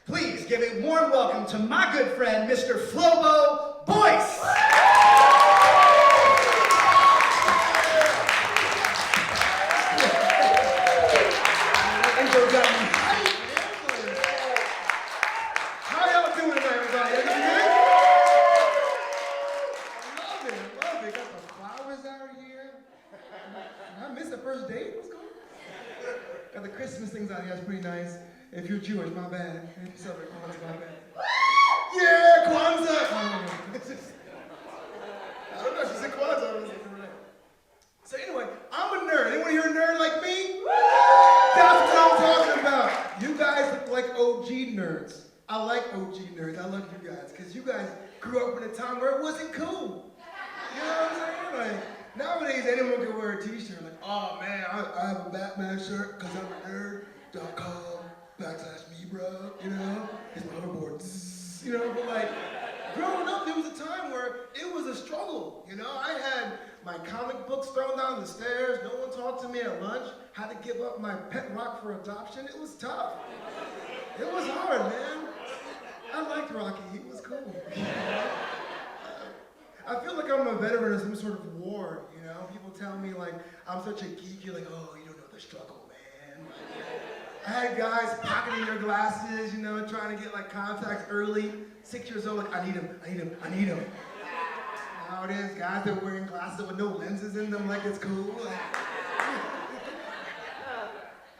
Please give a warm welcome to my good friend, Mr. Flobo Boyce. How y'all doing tonight, everybody? Everything good? I love it. Got the flowers out here. I missed the first date. What's going on? Got the Christmas things out here. That's pretty nice. If you're Jewish, my bad. If you celebrate Kwanzaa, my bad. Yeah, Kwanzaa! I don't know, she said Kwanzaa. So anyway, I'm a nerd. Anyone here a nerd like me? That's what I'm talking about. You guys look like OG nerds. I like OG nerds. I love you guys. Because you guys grew up in a time where it wasn't cool. You know what I'm saying? Like, nowadays, anyone can wear a t-shirt. Like, oh man, I have a Batman shirt because I'm a nerd.com. /me, bro, you know, it's my hoverboard, you know, but like, growing up, there was a time where it was a struggle, you know, I had my comic books thrown down the stairs, no one talked to me at lunch, had to give up my pet rock for adoption. It was tough, it was hard, man. I liked Rocky, he was cool. I feel like I'm a veteran of some sort of war, you know, people tell me like, I'm such a geek, you're like, oh, you don't know the struggle, man. I had guys pocketing their glasses, you know, trying to get like contacts early. 6 years old, like, I need them. Now it is, guys that are wearing glasses with no lenses in them, like it's cool.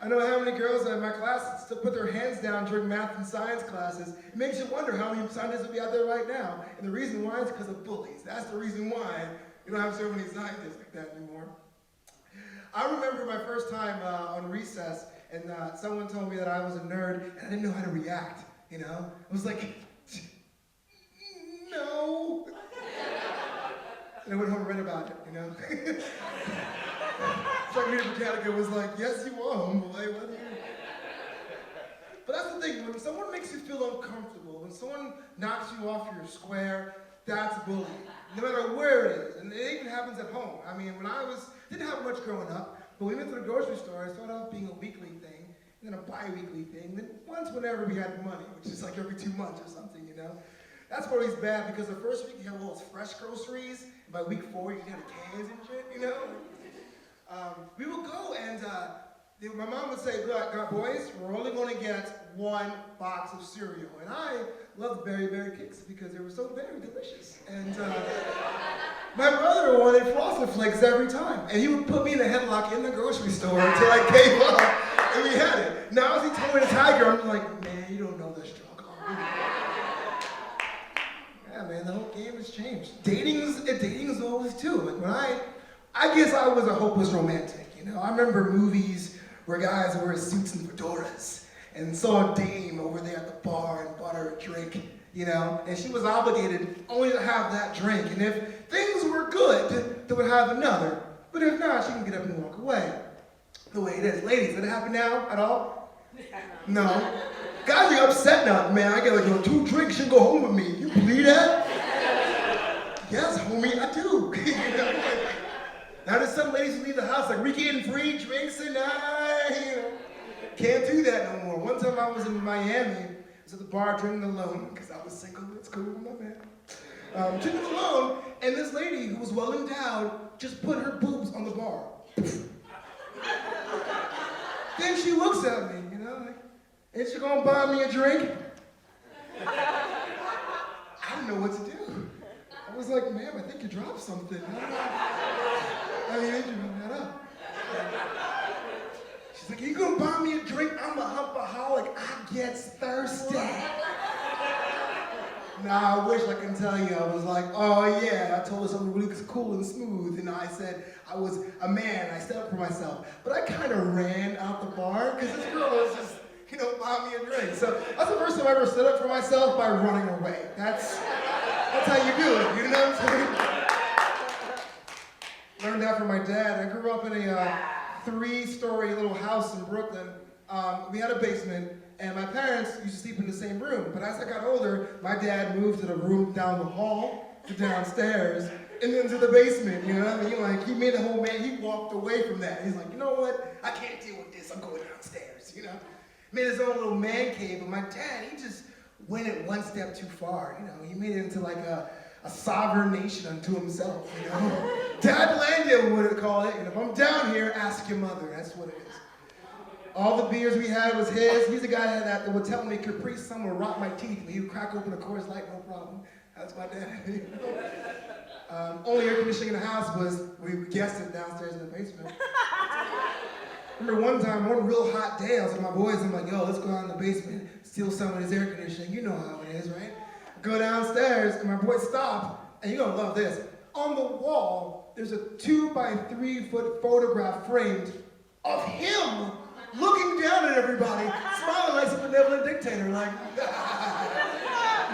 I know how many girls in my class still put their hands down during math and science classes. It makes you wonder how many scientists will be out there right now. And the reason why is because of bullies. That's the reason why you don't have so many scientists like that anymore. I remember my first time on recess, and someone told me that I was a nerd, and I didn't know how to react, you know? I was like, no. And I went home and read about it, you know? So Rita Britannica was like, yes, you are, homeboy. But that's the thing, when someone makes you feel uncomfortable, when someone knocks you off your square, that's bullying, no matter where it is. And it even happens at home. I mean, when didn't have much growing up, but we went to the grocery store. It started off being a weekly thing, then a bi-weekly thing, then once whenever we had the money, which is like every 2 months or something, you know? That's always bad because the first week you have all those fresh groceries, and by week 4 you can have the cans and shit, you know? We would go and my mom would say, "God, boys, we're only going to get 1 box of cereal." And I loved Berry Berry Kicks because they were so very delicious. And my brother wanted Frosted Flakes every time. And he would put me in a headlock in the grocery store until I gave up. And we had it. Now as he told me the tiger, I'm like, man, you don't know the struggle. Yeah, man, the whole game has changed. Dating is always too. Like when I guess I was a hopeless romantic, you know? I remember movies where guys wear suits and fedoras and saw a dame over there at the bar and bought her a drink, you know? And she was obligated only to have that drink. And if things were good, they would have another. But if not, she can get up and walk away. The way it is. Ladies, does it happen now at all? No. Guys are upset now. Man, I get like 2 drinks, you can go home with me. You believe that? Yes, homie, I do. You know? Now there's some ladies who leave the house like, we getting free drinks tonight, you know. Can't do that no more. One time I was in Miami, I was at the bar drinking alone, because I was single, it's cool, my bad. Drinking alone, and this lady who was well endowed just put her boobs on the bar. Then she looks at me, you know, like, ain't you gonna buy me a drink? I didn't know what to do. I was like, ma'am, I think you dropped something. I mean, you bring that up. She's like, you gonna buy me a drink? I'm a humpaholic. I get thirsty. Now, I wish I can tell you. I was like, oh yeah, I told her something really cool and smooth, and I said I was a man. I stood up for myself. But I kind of ran out the bar because this girl was just, you know, buy me a drink. So that's the first time I ever stood up for myself by running away. That's how you do it, you know what I'm saying? Learned that from my dad. I grew up in a 3-story little house in Brooklyn. We had a basement, and my parents used to sleep in the same room. But as I got older, my dad moved to the room down the hall to downstairs, and then to the basement, you know what I mean? Like, he made the whole man, he walked away from that. He's like, you know what? I can't deal with this. I'm going downstairs, you know? Made his own little man cave, but my dad, he just went it one step too far. You know, he made it into like a sovereign nation unto himself, you know. Dadlandia, we would call it. And if I'm down here, ask your mother. That's what it is. All the beers we had was his. He's the guy that would tell me Capri Sun would rot my teeth, but he would crack open a Coors Light, no problem. That's my dad. Only air conditioning in the house was, we guessed it, downstairs in the basement. Remember one time, one real hot day, I was with my boys, I'm like, yo, let's go out in the basement, steal some of his air conditioning. You know how it is, right? Go downstairs, and my boys stop, and you're gonna love this. On the wall, there's a 2-by-3 foot photograph framed of him looking down at everybody, smiling like some benevolent dictator, like,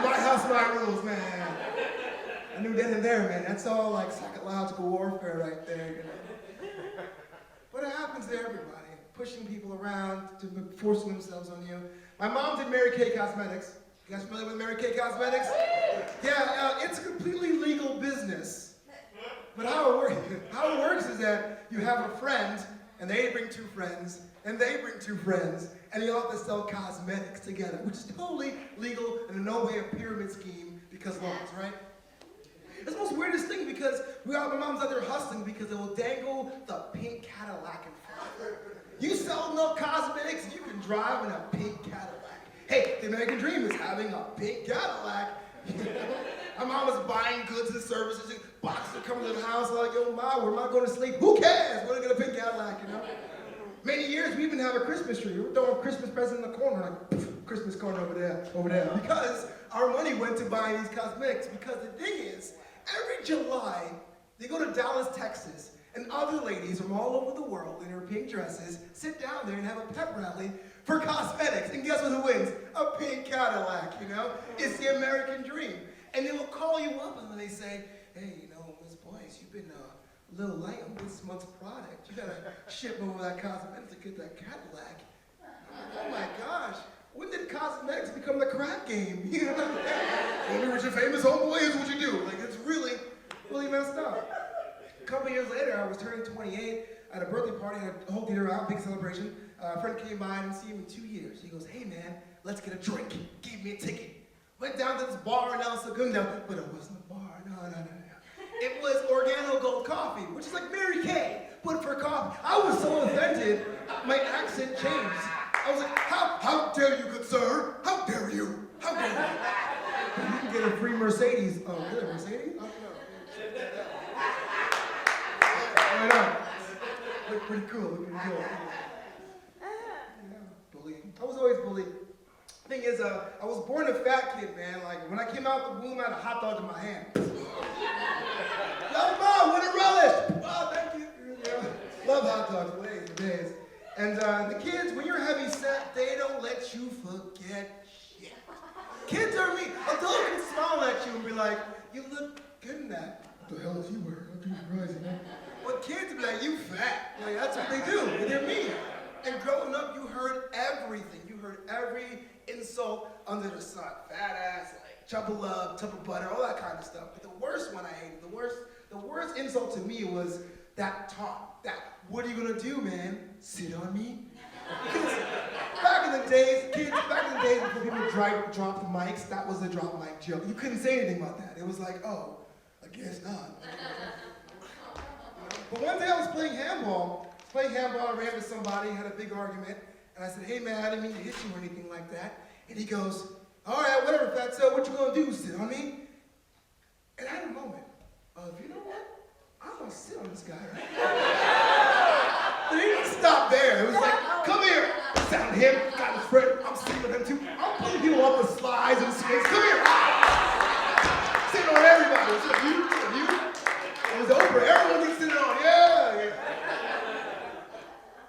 my house, my rules, man. I knew then and there, man. That's all like psychological warfare right there, you know. But it happens to everybody, pushing people around, forcing themselves on you. My mom did Mary Kay Cosmetics. You guys familiar with Mary Kay Cosmetics? Yeah, it's a completely legal business. But how it works is that you have a friend, and they bring 2 friends, and they bring 2 friends, and you all have to sell cosmetics together, which is totally legal and in no way a pyramid scheme because laws, right? It's the most weirdest thing because my mom's out there hustling because they will dangle the pink Cadillac in front. You sell enough cosmetics, you can drive in a pink Cadillac. Hey, the American dream is having a pink Cadillac. My mom was buying goods and services, boxes are coming to the house, like, yo, Ma, where am I going to sleep? Who cares? We're going to get a pink Cadillac, you know? Many years, we even have a Christmas tree. We're throwing a Christmas present in the corner, like, poof, Christmas corner over there. Because our money went to buying these cosmetics. Because the thing is, every July, they go to Dallas, Texas, and other ladies from all over the world in their pink dresses sit down there and have a pep rally for cosmetics. And guess what who wins? A pink Cadillac, you know? It's the American dream. And they will call you up and they say, hey, you know, Ms. Boyce, you've been a little light on this month's product. You gotta ship over that cosmetics to get that Cadillac. Oh my gosh, when did cosmetics become the crap game? You know? Tell me what your famous homeboy is, what you do. Like, it's really, really messed up. A couple years later, I was turning 28 at a birthday party, had a whole dinner out, big celebration. A friend came by, I didn't see him in 2 years. He goes, hey man, let's get a drink. Give me a ticket. Went down to this bar in El Segundo, but it wasn't a bar, no. It was Organo Gold Coffee, which is like Mary Kay, but for coffee. I was so offended, my accent changed. I was like, how dare you, good sir? How dare you? How dare you? You can get a free Mercedes. Oh, really, Mercedes? Oh, no. Why not? Look pretty cool, Yeah, bullying. I was always bullied. Thing is, I was born a fat kid, man. Like, when I came out the womb, I had a hot dog in my hand. Love Mom, with a relish. Oh, thank you. Love hot dogs, days. And the kids, when you're heavy set, they don't let you forget shit. Kids are mean. Adults can smile at you and be like, you look good in that. What the hell is you wearing? I'm surprised, man. But kids be like, you fat. Like, that's what they do. They're mean. And growing up, you heard everything. You heard every insult under the sun. Fat ass, like chub of love, tub of butter, all that kind of stuff. But the worst one I hated, the worst insult to me was that taunt. That, what are you gonna do, man? Sit on me? Because back in the days before people dropped mics, that was the drop mic joke. You couldn't say anything about that. It was like, oh, I guess not. But one day I was playing handball, I ran into somebody, had a big argument, and I said, hey man, I didn't mean to hit you or anything like that. And he goes, all right, whatever, fatso, what you gonna do, sit on me? And I had a moment of, you know what? I'm gonna sit on this guy, right? But he didn't stop there. It was like, come here. I sat on him, got his friend, I'm sitting with him too. I'm pulling people off the slides and swings. Come here. Sitting on everybody. It's like, you. It was over. Everyone gets sitting on, yeah.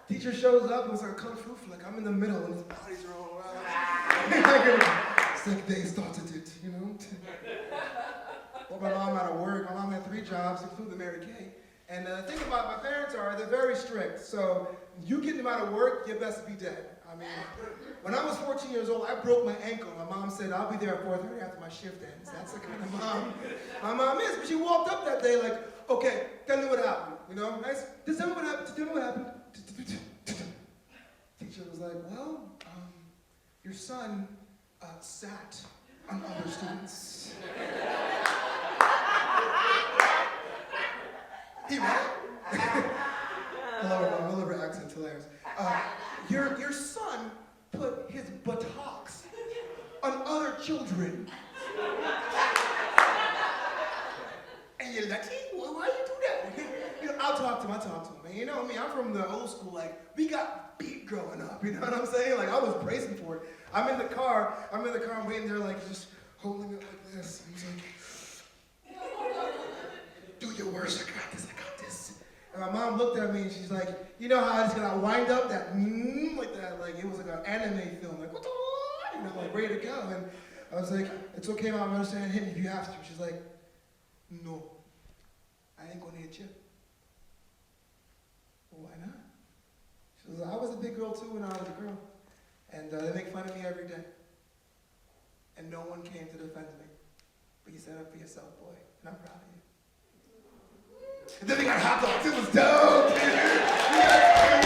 Teacher shows up, it was like a kung fu flick. I'm in the middle and his bodies are all around. Second day started it, you know? Well, my mom had to work. My mom had 3 jobs, including the Mary Kay. And the thing about my parents they're very strict. So you get them out of work, you best be dead. I mean, when I was 14 years old, I broke my ankle. My mom said, I'll be there at 4:30 after my shift ends. That's the kind of mom my mom is. But she walked up that day like, okay, tell me what happened. You know, just tell me what happened. Teacher was like, well, your son sat on other students. He what? I love her accent's hilarious. Your son put his buttocks on other children. And you're like, hey, why you do that? I'll talk to him, man. You know me, I'm from the old school, like, we got beat growing up, you know what I'm saying? Like, I was bracing for it. I'm in the car, I'm waiting there, like, just holding it like this. And he's like, do your worst, I got this. And my mom looked at me and she's like, you know how I just got wind up that like that, like it was like an anime film, like, like ready to go. And I was like, it's okay, Mom, I understand, hit me if you have to. She's like, no, I ain't gonna hit you. Well, why not? She was like, I was a big girl too when I was a girl. And they make fun of me every day. And no one came to defend me. But you stand up for yourself, boy, and I'm proud of you. And then we got hot dogs. It was dope, dude. We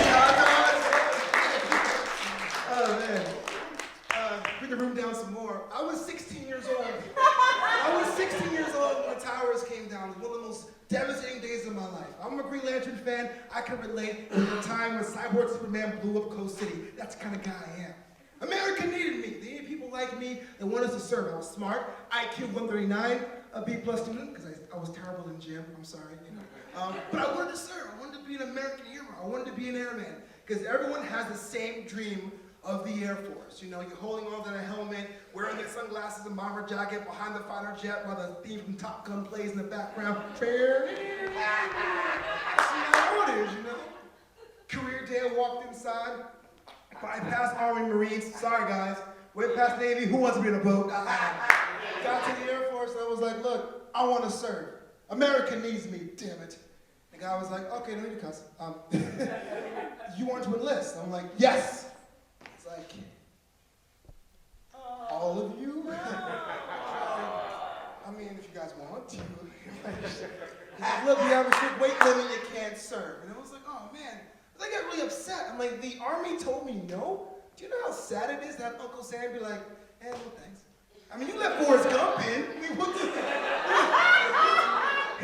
got hot dogs. Oh, man. Bring the room down some more. I was 16 years old. When the towers came down. It was one of the most devastating days of my life. I'm a Green Lantern fan. I can relate to the time when Cyborg Superman blew up Coast City. That's the kind of guy I am. America needed me. They needed people like me that wanted us to serve. I was smart. IQ 139, a B+ student, because I was terrible in gym. I'm sorry, but I wanted to serve. I wanted to be an American hero. I wanted to be an airman, because everyone has the same dream of the Air Force. You know, you're holding on to that helmet, wearing the sunglasses and bomber jacket behind the fighter jet while the theme from Top Gun plays in the background. Fair. That's how it is, you know. Career day, I walked inside. Bypassed Army Marines. Sorry, guys. Went past Navy. Who wants to be in a boat? Got to the Air Force, and I was like, look, I want to serve. America needs me, damn it. The guy was like, okay, no need to cuss. You want to enlist? I'm like, yes. It's like, all of you? I mean, if you guys want to. He's like, look, we have a strict weight limit, you can't serve. And I was like, oh man. I got really upset. I'm like, the Army told me no? Do you know how sad it is to have Uncle Sam be like, no thanks. I mean, you let Forrest Gump in. I mean, what the...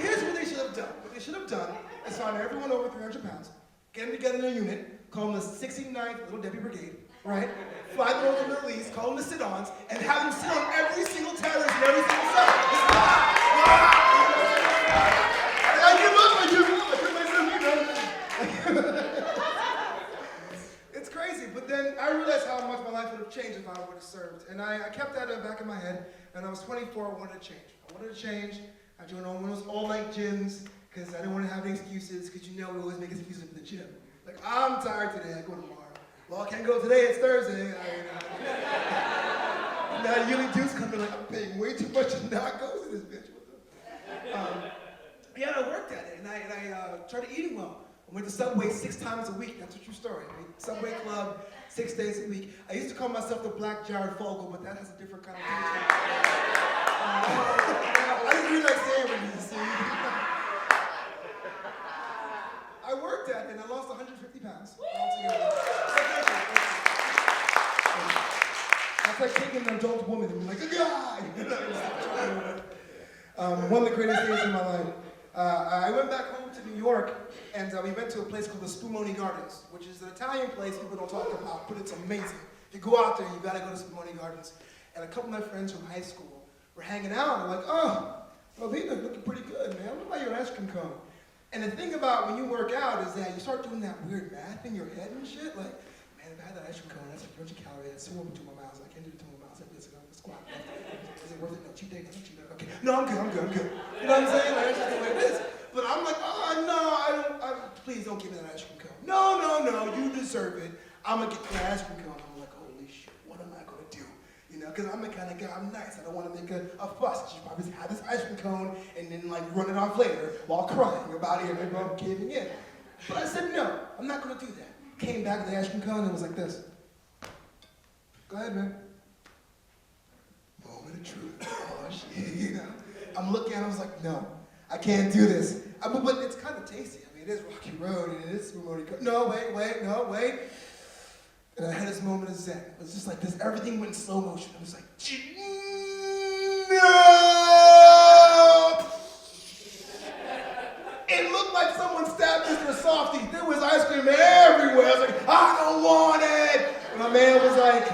Here's what they should have done. What they should have done is find everyone over 300 pounds, get them together in a unit, call them the 69th Little Debbie Brigade, right? Fly them over the Middle East, call them the sit-ons, and have them sit on every single terrorist in every single cell. I give up. It's crazy, but then I realized how much my life would have changed if I would have served. And I kept that in the back of my head, and I was 24, I wanted to change. I joined one of those all-night gyms, because I didn't want to have any excuses, because you know we always make excuses for the gym. Like, I'm tired today, I go tomorrow. Well, I can't go today, it's Thursday. Now Yuli Deuce come in like, I'm paying way too much to not go to this bitch. Yeah, I worked at it, and I started eating well. I went to Subway 6 times a week. That's a true story. I mean, Subway Club, 6 days a week. I used to call myself the Black Jared Fogle, but that has a different connotation. I just really like saying what you see. I worked at it, and I lost 150 pounds altogether. That's like taking an adult woman and being like, a guy! One of the greatest days in my life. I went back home to New York, and we went to a place called the Spumoni Gardens, which is an Italian place people don't talk about, but it's amazing. If you go out there, you gotta go to Spumoni Gardens. And a couple of my friends from high school were hanging out, and they're like, oh, Vina, looking pretty good, man. What about your ice cream cone? And the thing about when you work out is that you start doing that weird math in your head and shit, like, man, if I had that ice cream cone, that's 300 calories, that's 2 my miles, I can't do the 2 miles like this, I'm gonna squat. Is it worth it? No, cheat day, no, cheat day. Okay, no, I'm good. You know what I'm saying? Like, that's just the way it is. But I'm like, oh, no, please don't give me that ice cream cone. No, you deserve it. I'm gonna get that ice cream cone. I'm like, holy shit, what am I gonna do? You know, because I'm the kind of guy, I'm nice. I don't want to make a fuss. You probably have this ice cream cone and then like run it off later while crying about it and I'm giving in. But I said, no, I'm not gonna do that. Came back with the ice cream cone and was like this. Go ahead, man. Moment of truth. Oh, shit, you know. I'm looking at it, I was like, no, I can't do this. But it's kind of tasty. I mean, it is Rocky Road and it is Spumoni. No, wait. And I had this moment of zen. It was just like this, everything went in slow motion. It was like, no! It looked like someone stabbed Mr. Softy. There was ice cream everywhere. I was like, I don't want it. And my man was like,